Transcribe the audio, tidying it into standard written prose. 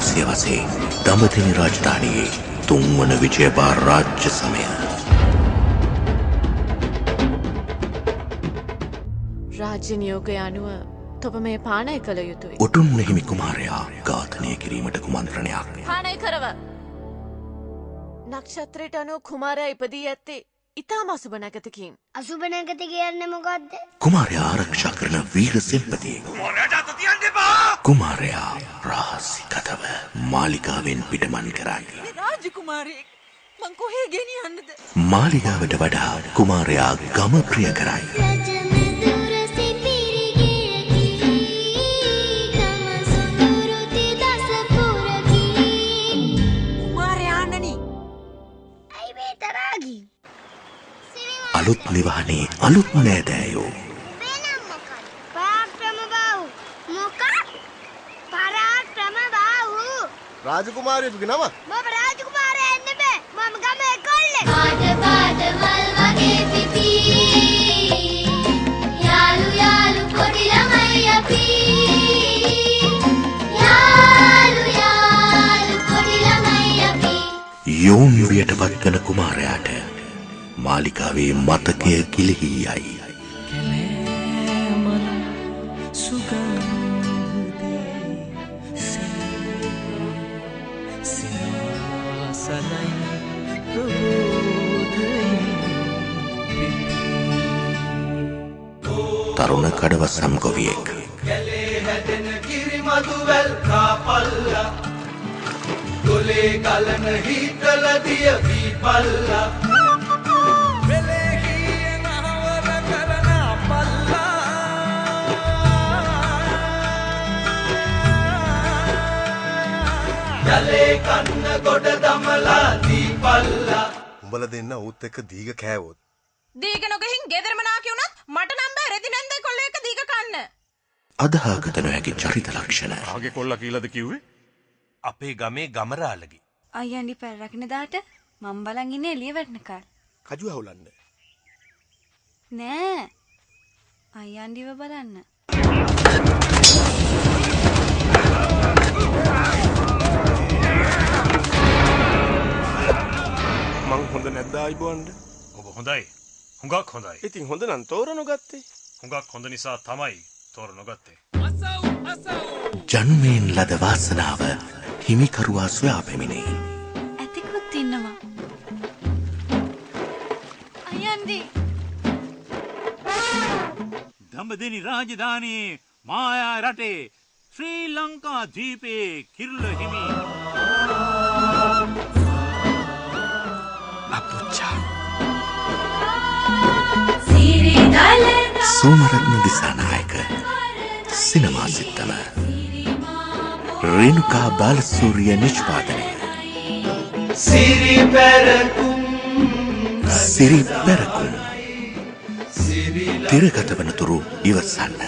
1900 වසරේ දඹදෙණි රාජධානියේ 3 වන විජයබා රාජ්‍ය සමය. රාජ්‍ය නියෝගය අනුව තොප මේ පානය කළ යුතුයි. ඔටුන්න හිමි කුමාරයා ඝාතනය කිරීමට කුමන්ත්‍රණයක්. පානය කරව. නක්ෂත්‍රයට අනුව කුමාරයා ඉපදී ඇත්තේ ඉතාම අසුබ නැගතකින්. අසුබ නැගත කියන්නේ මොකද්ද? කුමාරයා ආරක්ෂා කරන වීර සෙන්පතියෙක්. කුමාරයා රහසිගතව මාලිගාවෙන් පිටමන් කරයි. රාජකුමාරයෙක් මං කොහේ ගෙනියන්නද? මාලිගාවට වඩා කුමාරයා ගම ප්‍රිය කරයි. අලුත් නිවහනේ අලුත් නෑදෑයෝ. රාජකුමාරයෙකුගේ නම? මම රාජකුමාරයා නෙමෙයි. මම ගමේ කොල්ලෙක්. පාට පාටවල් වගේ පිපි. යාළු යාළු පොඩි ළමයි අපි. යාළු යාළු පොඩි ළමයි අපි. යෝන් වියට පත්වන කුමාරයාට මාලිකාවේ මතකය කිලිහි යයි. තරුණ කඩවසම් ගොවියෙක්. කැලේ හැදෙන කිරිමදු වැල් කාපල්ලා. ගොලේ ගලන හිතල දිය වීපල්ලා. වෙලේ කියන හවර කරන පල්ලා. යලේ කන්න ගොඩ දමලා දීපල්ලා. උඹලා දෙන්න ඌත් එක්ක දීග කෑවොත් දීග නොගහින් ගෙදරම නාකි වුණත් මට නම් බෑ රෙදි නැන්දේ කොල්ල එක දීග කන්න. අදහාගත නොහැකි චරිත ලක්ෂණ. ආගේ කොල්ලා කීලාද කිව්වේ? අපේ ගමේ ගමරාලගේ. අයියන්ඩි පැල් රකින්න දාට මම බලන් ඉන්නේ එළිය වැටෙනකල්. කජු හවුලන්න. නෑ. අයියන්ඩිව බලන්න. මං හොඳ නැද්ද ආයිබෝන්ඩ? ඔබ හොඳයි. හුඟක් හොඳයි. ඉතින් හොඳ නම් තෝරනොගත්තේ. හුඟක් හොඳ නිසා තමයි තෝරනොගත්තේ. ජන්මයෙන් ලද වාසනාව හිමිකරුවා සොයා පැමිණේ. ඇතිකුත් ඉන්නවා. අයියන්ඩි. දඹදෙණි රාජධානියේ මායා රටේ ශ්‍රී ලංකා ද්වීපයේ කිරුළ හිමි අපුච්චා සෝමරත්න දිසානායක සිනමා සිත්තම රේණුකා බාලසූරිය නිෂ්පාදනය සිරි පැරකුම් තිරගත වනතුරු ඉවසන්න